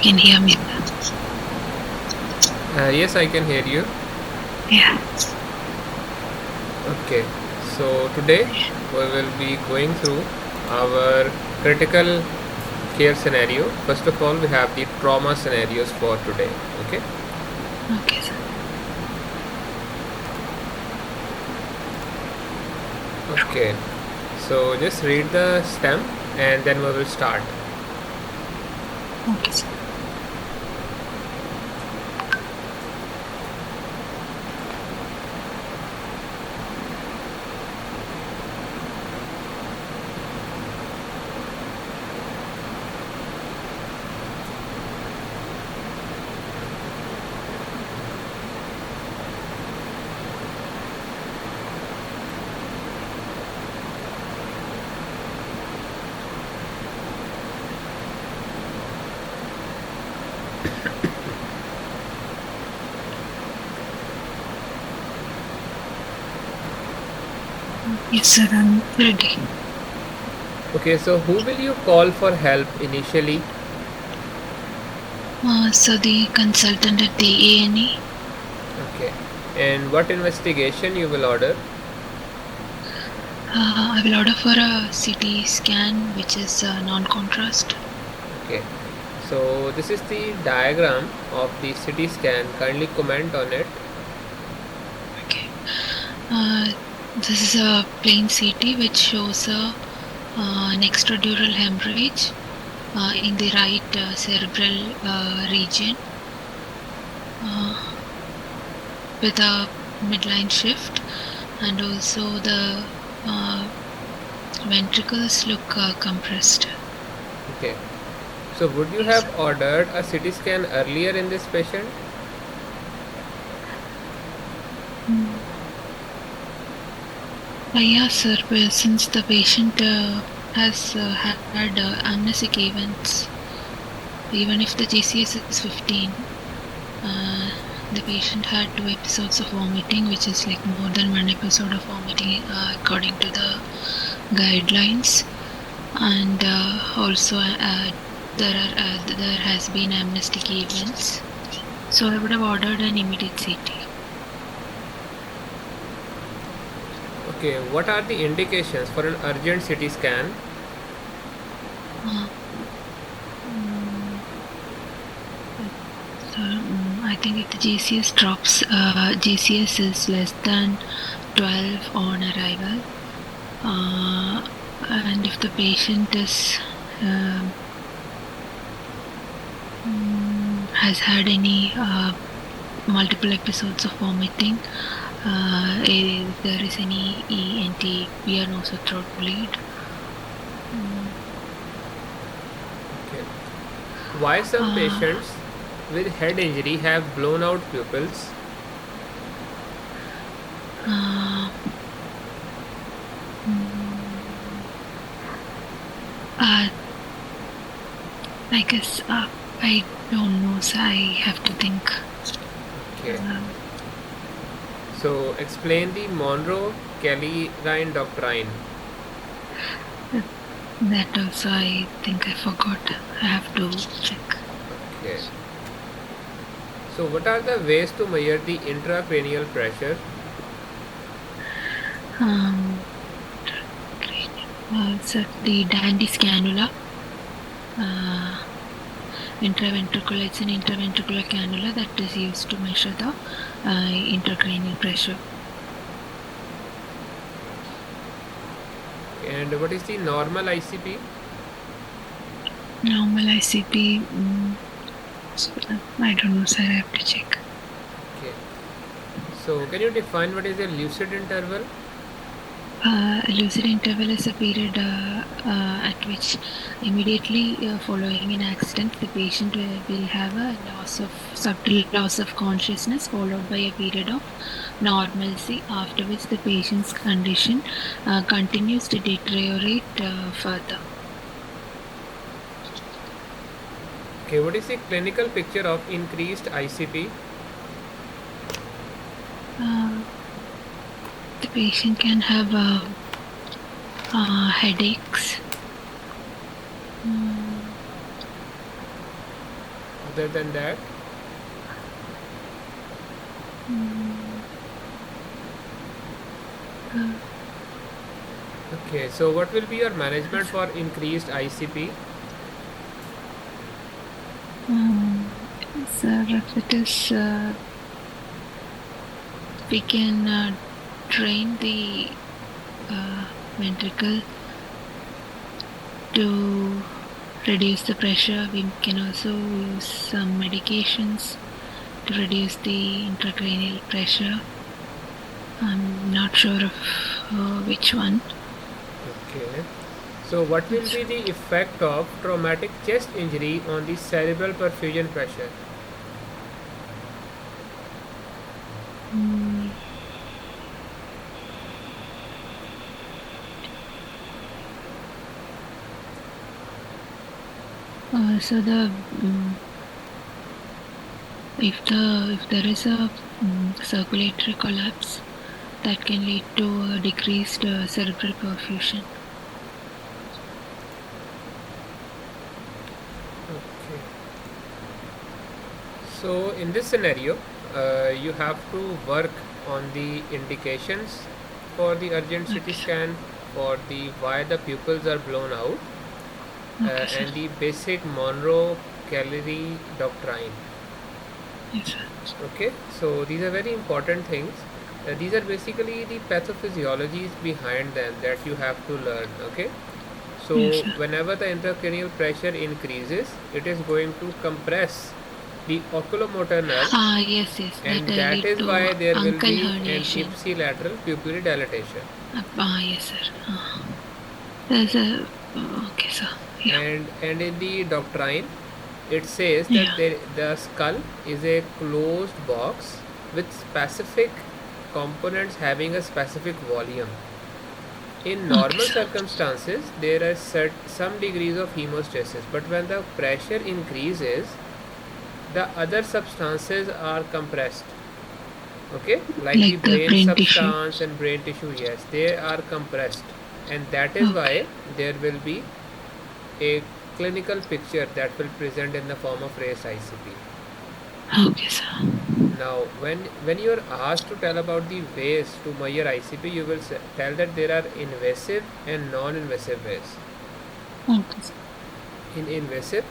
can hear me. Yes, I can hear you. Yeah. Okay, so today we will be going through our critical care scenario. First of all, we have the trauma scenarios for today. Okay, Okay, sir. okay. So just read the stem and then we will start. Okay, sir. Yes, sir. I'm ready. Okay, so who will you call for help initially? So the consultant at the A&E. Okay, and what investigation you will order? I will order for a CT scan, which is non-contrast. Okay, so this is the diagram of the CT scan. Kindly comment on it. Okay. This is a plain CT which shows an extradural hemorrhage in the right cerebral region with a midline shift, and also the ventricles look compressed. Okay. So would you Yes. have ordered a CT scan earlier in this patient? Mm. Yeah, sir. Well, since the patient has had amnesic events, even if the GCS is 15, the patient had 2 episodes of vomiting, which is like more than 1 episode of vomiting according to the guidelines, and also there has been amnestic events. So I would have ordered an immediate CT. Okay, what are the indications for an urgent CT scan? Uh, mm, so I think if the GCS drops, GCS is less than 12 on arrival, and if the patient is has had any multiple episodes of vomiting, if there is any ENT, ear, nose, or throat bleed. Okay. Why some Uh, patients with head injury have blown out pupils? uh, mm, uh, I guess I don't know, so I have to think. Okay. Uh, So explain the Monroe-Kelly-Ryan doctrine. that also I think I forgot. I have to check. Okay. So what are the ways to measure the intracranial pressure? Um, so the dandy cannula. Uh, Intraventricular, it's an intraventricular cannula that is used to measure the intracranial pressure. And what is the normal ICP? Normal ICP, I don't know, sir. I have to check. Okay. So can you define what is a lucid interval? Lucid interval is a period at which immediately following an accident, the patient will have a subtle loss of consciousness, followed by a period of normalcy, after which the patient's condition continues to deteriorate further. Okay, what is the clinical picture of increased ICP? Uh, the patient can have headaches, Other than that, okay. So what will be your management for increased ICP? Sir, if it is, we can train the ventricle to reduce the pressure. We can also use some medications to reduce the intracranial pressure. I'm not sure of which one. Okay. So what will be the effect of traumatic chest injury on the cerebral perfusion pressure? Mm. So if there is a circulatory collapse, that can lead to a decreased cerebral perfusion. Okay. So in this scenario, you have to work on the indications for the urgent CT Okay. scan, for the why the pupils are blown out, Okay, and the basic Monroe-Calery doctrine. yes, sir. Okay, so these are very important things. These are basically the pathophysiologies behind them that you have to learn. Okay, Yes, so sir. whenever the intracranial pressure increases, it is going to compress the oculomotor nerve, Yes, that and that lead is to why there will ankle be an herniation. ipsilateral pupillary dilatation. Yes, sir. There's a okay, sir. Yeah, And in the doctrine, it says that yeah. the skull is a closed box with specific components having a specific volume. In Okay, normal sir. circumstances, there are some degrees of hemostasis, but when the pressure increases, the other substances are compressed. Okay, like the Like the brain brain tissue. substance and brain tissue, yes, they are compressed, and that is Okay. why there will be a clinical picture that will present in the form of raised ICP. Okay, sir. Now, when you are asked to tell about the ways to measure ICP, you will tell that there are invasive and non-invasive ways. Okay, sir. In invasive,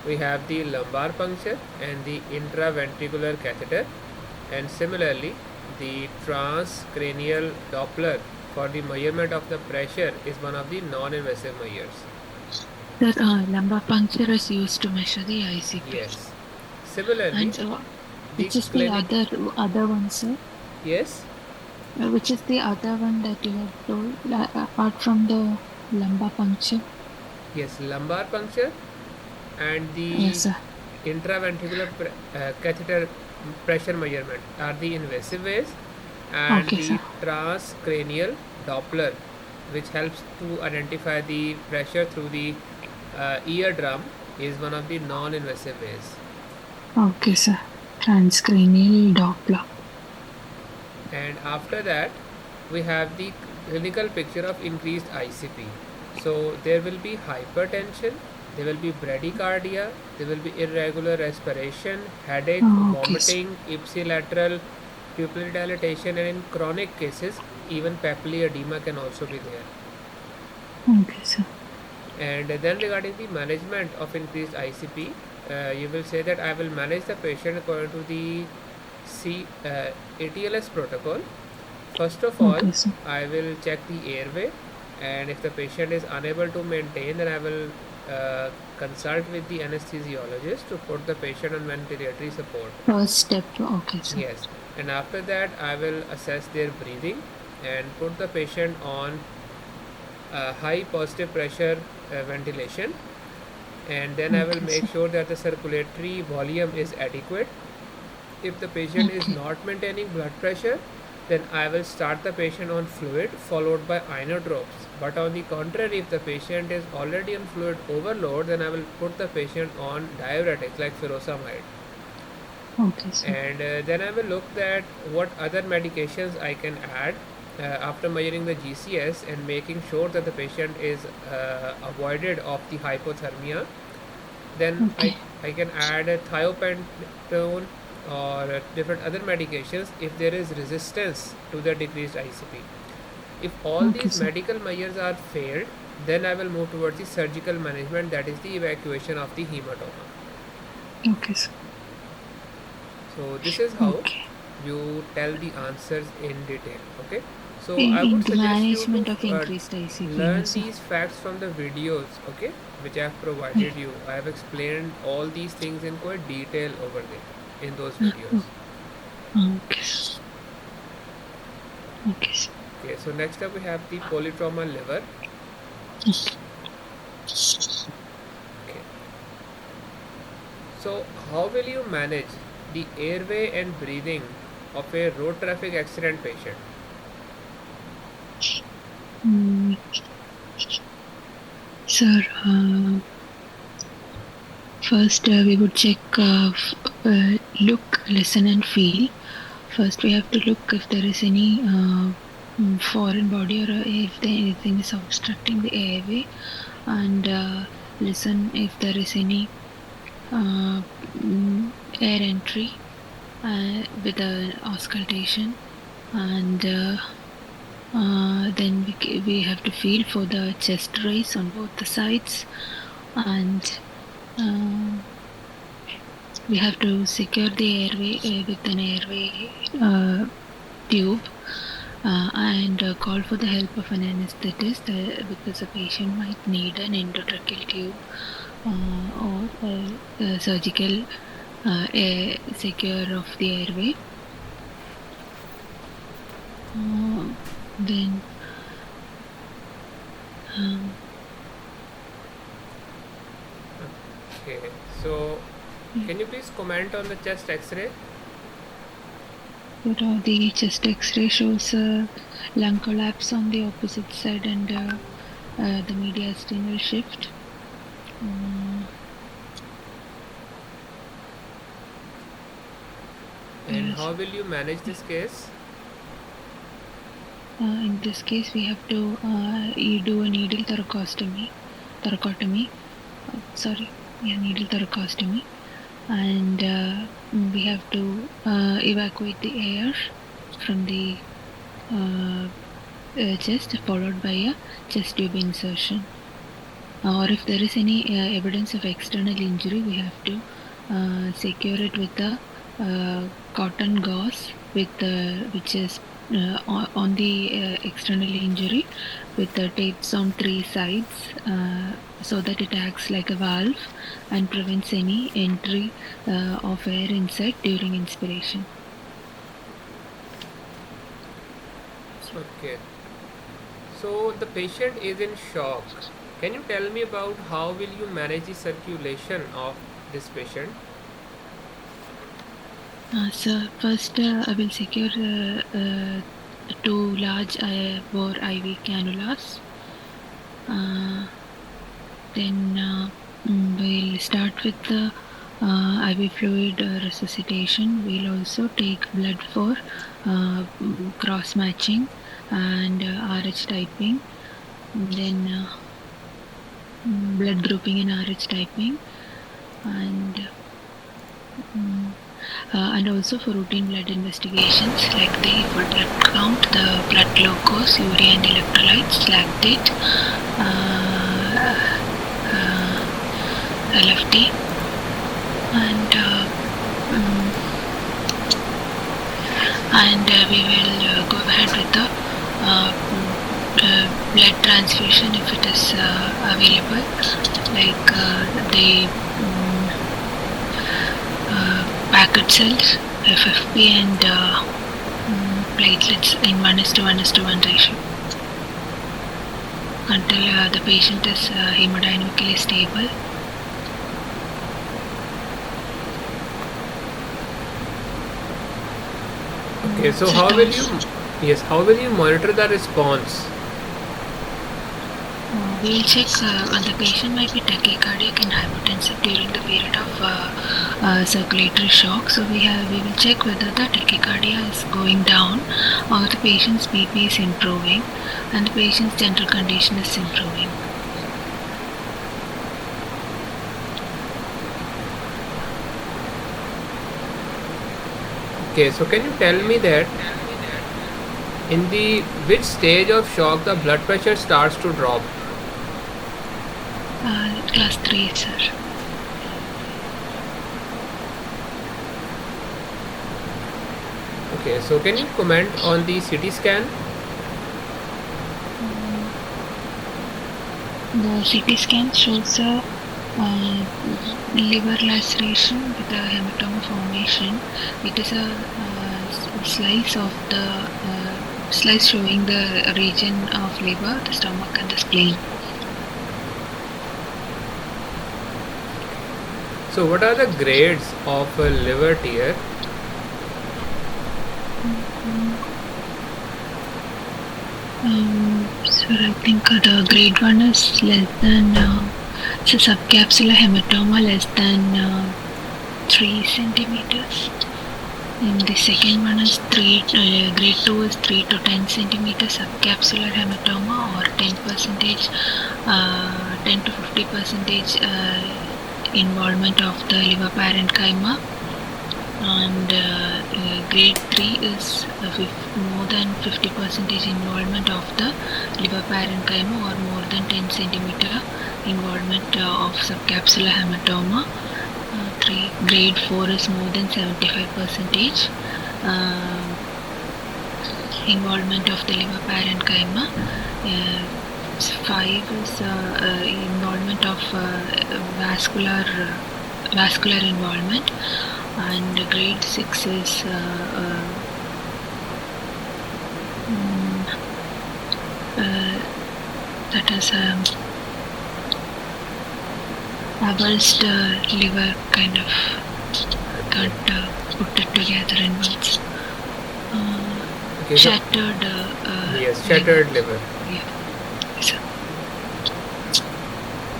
we have the lumbar puncture and the intraventricular catheter, and similarly, the transcranial Doppler for the measurement of the pressure is one of the non-invasive measures. The lumbar puncture is used to measure the ICP. Yes. Similarly, And the which is the clinic. other one, sir? Yes. Which is the other one that you have told apart from the lumbar puncture? Yes, lumbar puncture and the Yes, sir. intraventricular catheter pressure measurement are the invasive ways, and Okay, the sir. transcranial Doppler, which helps to identify the pressure through the eardrum, is one of the non-invasive ways. Okay, sir. Transcranial Doppler. And after that, we have the clinical picture of increased ICP. So there will be hypertension, there will be bradycardia, there will be irregular respiration, headache, Okay, sir. vomiting, ipsilateral pupillary dilatation, and in chronic cases, even papillary edema can also be there. Okay, sir. And then regarding the management of increased ICP, you will say that I will manage the patient according to the ATLS protocol. First of all, Okay, sir. I will check the airway, and if the patient is unable to maintain, then I will consult with the anesthesiologist to put the patient on ventilatory support. First step. Okay, sir. Yes, and after that, I will assess their breathing and put the patient on high positive pressure ventilation, and then I will Okay, make sir. sure that the circulatory volume is adequate. If the patient is Okay. not maintaining blood pressure, then I will start the patient on fluid followed by inotropes. But on the contrary, if the patient is already on fluid overload, then I will put the patient on diuretics like furosemide. Okay, sir. And then I will look at what other medications I can add after measuring the GCS and making sure that the patient is avoided of the hypothermia. Then Okay. I can add a thiopentone or different other medications if there is resistance to the decreased ICP. If all Okay, these sir. medical measures are failed, then I will move towards the surgical management, that is the evacuation of the hematoma. Okay, sir. So this is how Okay. you tell the answers in detail. Okay. So I In would the suggest you to management of increased ICP, no, learn sir. these facts from the videos. Okay, which I have Yeah. provided you. I have explained all these things in quite detail over there in those Oh, videos. okay, sir. Okay, sir. Okay. So next up we have the polytrauma liver. Okay. So how will you manage the airway and breathing of a road traffic accident patient? Mm, sir, first we would check, look, listen, and feel. First, we have to look if there is any foreign body, or if anything is obstructing the airway, and listen if there is any uh, air entry with an auscultation, and then we have to feel for the chest raise on both the sides, and um, we have to secure the airway with an airway tube, and call for the help of an anesthetist, because a patient might need an endotracheal tube or surgical secure of the airway. Then um, Okay. So can you please comment on the chest X-ray? the chest X-ray shows lung collapse on the opposite side, and the mediastinal shift. And Yes. how will you manage this case? In this case, we have to you do a needle thoracotomy. Sorry, yeah, needle thoracostomy, and we have to evacuate the air from the chest, followed by a chest tube insertion. Or if there is any evidence of external injury, we have to secure it with a cotton gauze, which is on the external injury, with the tapes on three sides, so that it acts like a valve and prevents any entry of air inside during inspiration. Okay. So the patient is in shock. Can you tell me about how will you manage the circulation of this patient? So first, I will secure two large bore IV cannulas. Then we'll start with the IV fluid resuscitation. We'll also take blood for cross matching and RH typing. Then blood grouping and RH typing, and also for routine blood investigations like the full blood count, the blood glucose, urea and electrolytes, lactate, LFT, and we will go ahead with the blood transfusion if it is available, like the packet cells, FFP, and platelets in 1:1:1 ratio, until the patient is hemodynamically stable. Okay, so how will you monitor the response? We'll check the patient might be tachycardic and hypotensive during the period of circulatory shock. So we will check whether the tachycardia is going down, or the patient's BP is improving and the patient's general condition is improving. Okay, so can you tell me that in the which stage of shock the blood pressure starts to drop? Class 3, sir. Okay, so can you comment on the CT scan? The CT scan shows a liver laceration with a hematoma formation. It is a slice of the slice showing the region of liver, the stomach, and the spleen. So, what are the grades of a liver tear? So I think the grade 1 is less than so subcapsular hematoma less than 3 centimeters. And the second one is grade 2 is 3 to 10 centimeters subcapsular hematoma or 10 to 50 percentage involvement of the liver parenchyma. And grade 3 is more than 50 percentage involvement of the liver parenchyma or more than 10 centimeter involvement of subcapsular hematoma. Grade 4 is more than 75 percentage involvement of the liver parenchyma. 5 is involvement of vascular involvement, and grade 6 is that is avulsed liver kind of can't put it together in words. Okay, Shattered. yes, shattered liver. Yeah. So,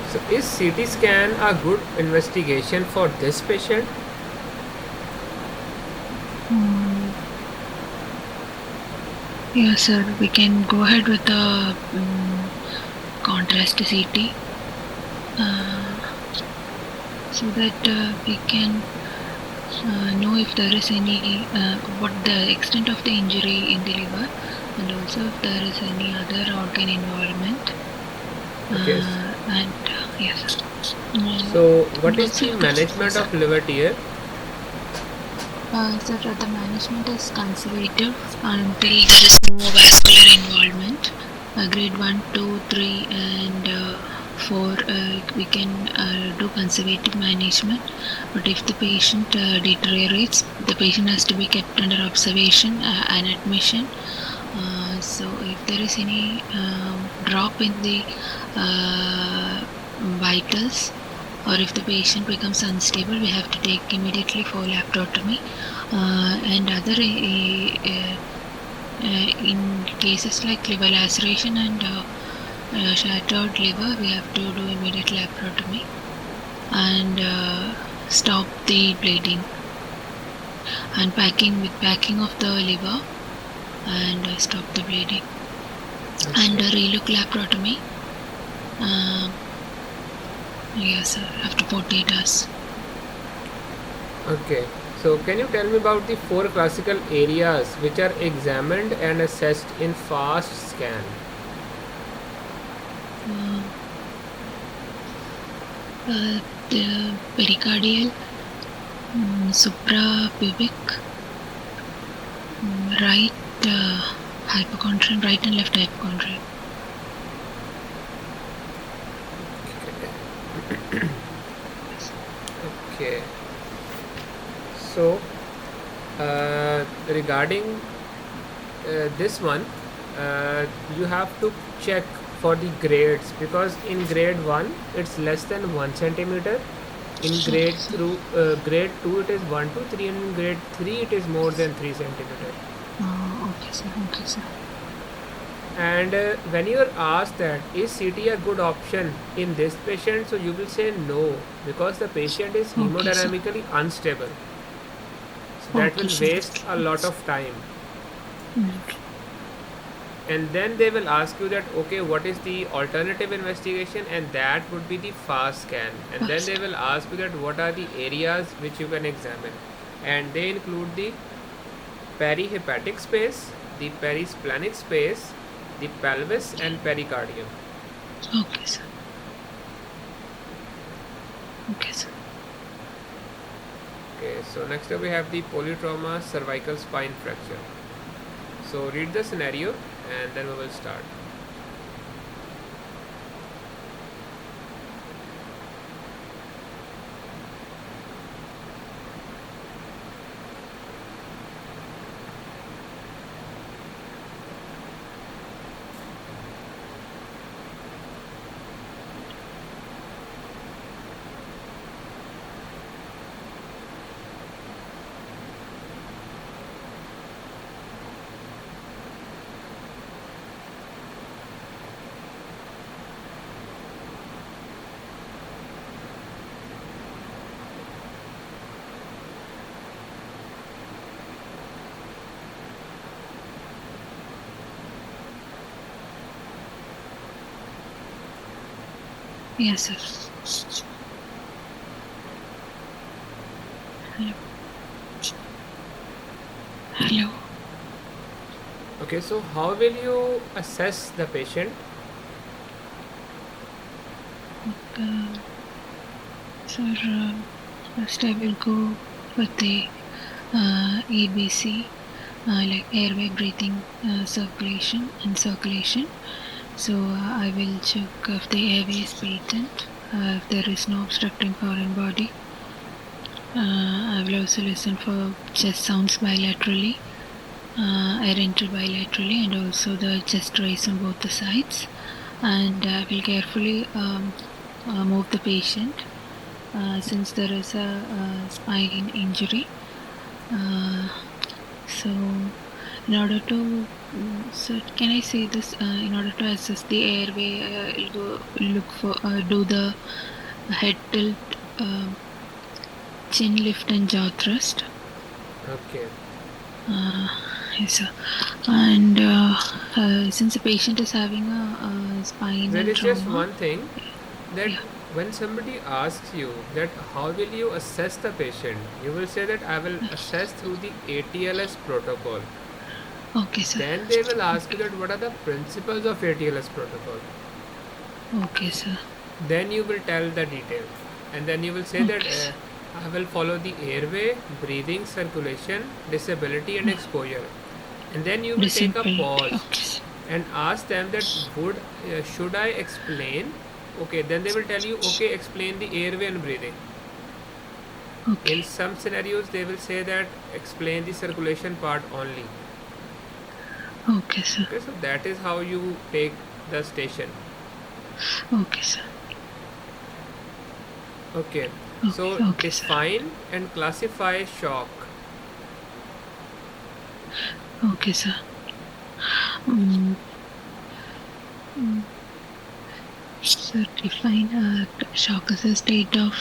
So, is CT scan a good investigation for this patient? yes, sir. We can go ahead with the contrast CT, so that we can know if there is any what the extent of the injury in the liver, and also if there is any other organ involvement. Okay. And yes. So, what And is also the if there is- management of liver tear? So the management is conservative until there is no vascular involvement. Grade 1, 2, 3, and 4, we can do conservative management. But if the patient deteriorates, the patient has to be kept under observation and admission. So if there is any drop in the vitals, or if the patient becomes unstable, we have to take immediately for laparotomy. And other in cases like liver laceration and shattered liver, we have to do immediate laparotomy and stop the bleeding, and packing of the liver and stop the bleeding. And relook laparotomy. Yes, sir, after 48 hours. Okay. So, can you tell me about the 4 classical areas which are examined and assessed in fast scan? The pericardial, suprapubic, right hypochondrial, right and left hypochondrial. Okay. So, regarding this one, you have to check for the grades, because in grade 1 it's less than 1 centimeter, in grade grade 2 it is 1 to 3, and in grade 3 it is more than 3 centimeter. Okay, sir. Okay, sir. And when you are asked that is CT a good option in this patient, so you will say no, because the patient is Okay, sir. hemodynamically unstable. So that Okay, will sir. waste a lot of time. Mm. And then they will ask you that okay, what is the alternative investigation, and that would be the fast scan. And then they will ask you that what are the areas which you can examine, and they include the perihepatic space, the perisplenic space, the pelvis and pericardium. Okay, sir. Okay, sir. Okay, so next up we have the polytrauma cervical spine fracture. So read the scenario and then we will start. Yes, sir. Hello. Hello. Okay, so how will you assess the patient? Sir, first I will go for the ABC, like airway, breathing, circulation and circulation. So I will check if the airway is patent, if there is no obstructing foreign body. I will also listen for chest sounds bilaterally, air enter bilaterally, and also the chest raise on both the sides. And I will carefully move the patient since there is a spine injury. So, in order to, so can I say this? In order to assess the airway, I'll go look for do the head tilt, chin lift, and jaw thrust. Okay. Yes, sir. And since the patient is having a spinal There is just trauma, one thing that yeah. when somebody asks you that how will you assess the patient, you will say that I will assess through the ATLS protocol. Okay, sir. Then they will ask you that what are the principles of ATLS protocol. Okay, sir. Then you will tell the detail, and then you will say that Okay, sir. I will follow the airway, breathing, circulation, disability, and exposure. And then you will take a Disability. pause Okay, sir. and ask them that should I explain? Okay, then they will tell you, okay, explain the airway and breathing. In Okay. some scenarios, they will say that explain the circulation part only. Okay, sir. Okay, so that is how you take the station. Okay, sir. Okay, Okay, so okay, sir. define and classify shock. Okay, sir. Mm, Sir, define shock as a state of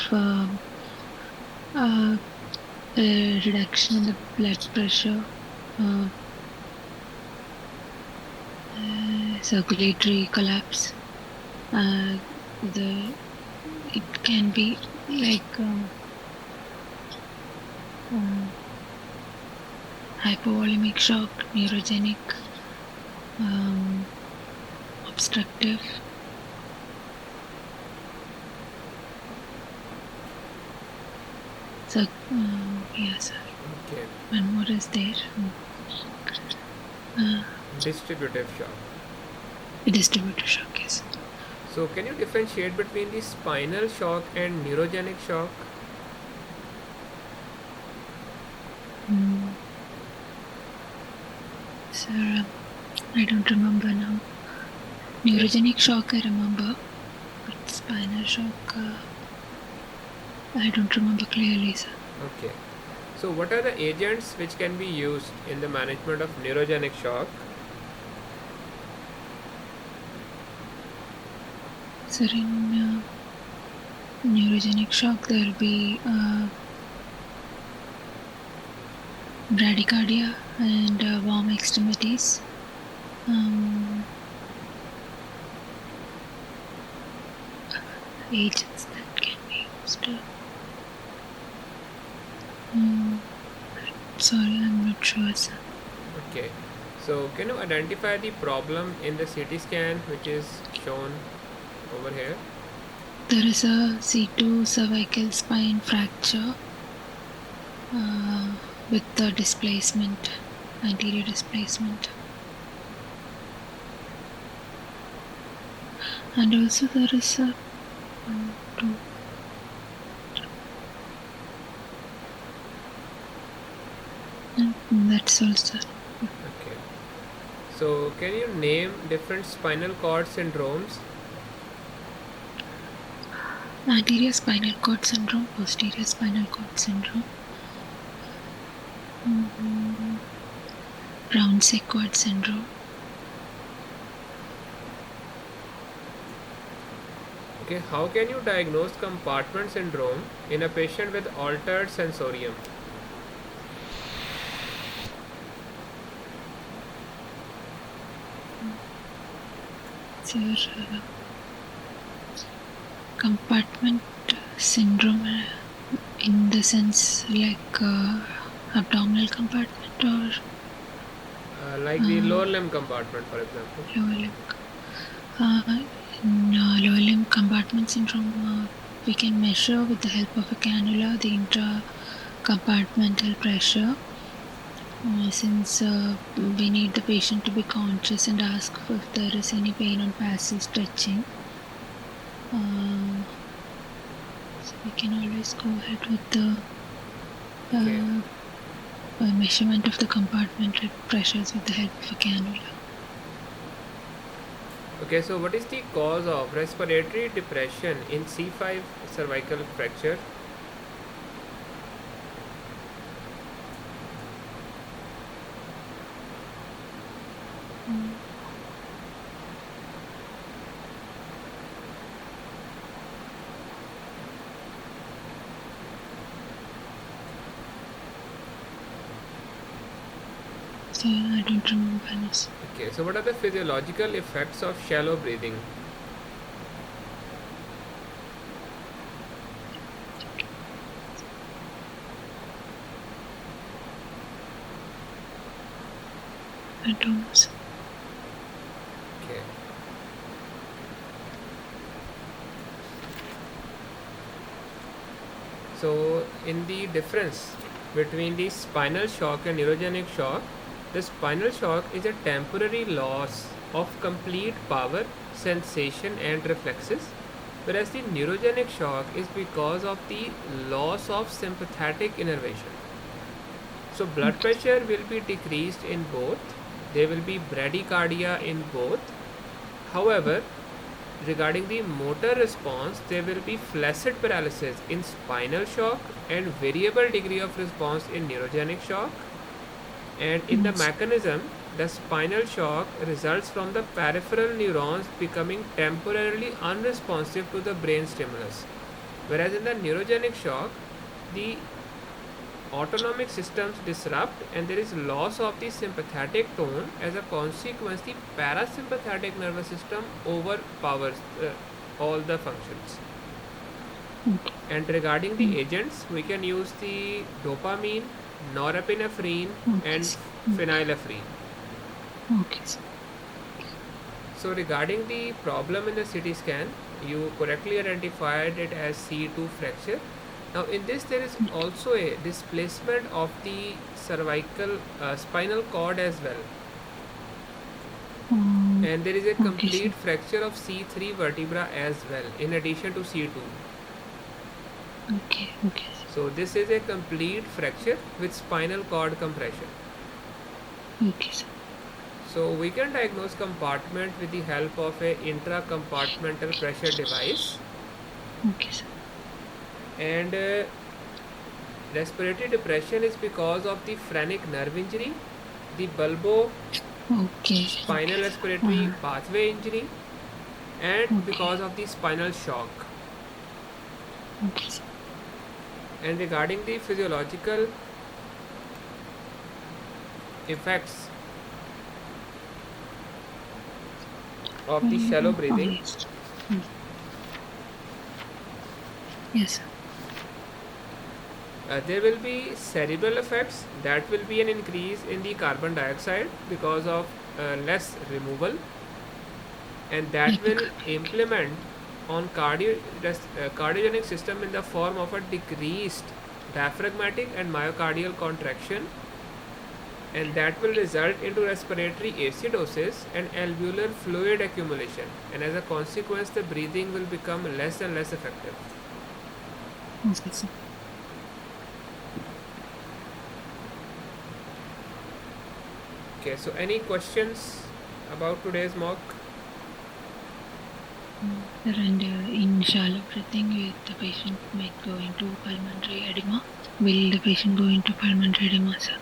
reduction in the blood pressure, uh, circulatory collapse. The it can be like hypovolemic shock, neurogenic, obstructive. So, yeah, sir. Okay, One more is there. distributive shock. Distributor shock, yes. So, can you differentiate between the spinal shock and neurogenic shock? Sir, I don't remember now. Neurogenic shock, I remember, but spinal shock, I don't remember clearly, sir. Okay. So, what are the agents which can be used in the management of neurogenic shock? Sir, in neurogenic shock, there will be bradycardia and warm extremities. Agents that can be used. Sorry, I'm not sure, sir. Okay. So can you identify the problem in the CT scan which is shown over here? There is a C2 cervical spine fracture with the displacement, anterior displacement. And also there is a that's also. Okay. So can you name different spinal cord syndromes? Anterior spinal cord syndrome, posterior spinal cord syndrome, round cord syndrome. Okay, how can you diagnose compartment syndrome in a patient with altered sensorium? Compartment syndrome in the sense like abdominal compartment or Like the lower limb compartment, for example. lower limb. In lower limb compartment syndrome, we can measure with the help of a cannula the intra-compartmental pressure. Since we need the patient to be conscious and ask if there is any pain on passive stretching. So we can always go ahead with the measurement of the compartmental pressures with the help of a cannula. Okay, so what is the cause of respiratory depression in C5 cervical fracture? So I don't remember this. Okay, so what are the physiological effects of shallow breathing? I don't know. Okay. So in the difference between the spinal shock and neurogenic shock, the spinal shock is a temporary loss of complete power, sensation and reflexes, whereas the neurogenic shock is because of the loss of sympathetic innervation. So blood pressure will be decreased in both, there will be bradycardia in both. However, regarding the motor response, there will be flaccid paralysis in spinal shock and variable degree of response in neurogenic shock. And in the mechanism, the spinal shock results from the peripheral neurons becoming temporarily unresponsive to the brain stimulus. Whereas in the neurogenic shock, the autonomic systems disrupt and there is loss of the sympathetic tone. As a consequence, the parasympathetic nervous system overpowers all the functions. And regarding the agents, we can use the dopamine, norepinephrine and phenylephrine. Okay. So regarding the problem in the CT scan, you correctly identified it as C2 fracture. Now in this there is also a displacement of the cervical spinal cord as well. And there is a complete fracture of C3 vertebra as well in addition to C2. Okay. So this is a complete fracture with spinal cord compression. Okay, sir. So we can diagnose compartment with the help of a intra-compartmental pressure device. Okay, sir. And respiratory depression is because of the phrenic nerve injury, the spinal respiratory pathway injury, and because of the spinal shock. Okay, sir. And regarding the physiological effects of the shallow breathing. Yes, sir. There will be cerebral effects. That will be an increase in the carbon dioxide because of less removal, and that will implement on cardiogenic system in the form of a decreased diaphragmatic and myocardial contraction, and that will result into respiratory acidosis and alveolar fluid accumulation, and as a consequence the breathing will become less and less effective. Okay, sir. Okay, so any questions about today's mock? Sir, and in shallow breathing, the patient might go into pulmonary edema. Will the patient go into pulmonary edema, sir?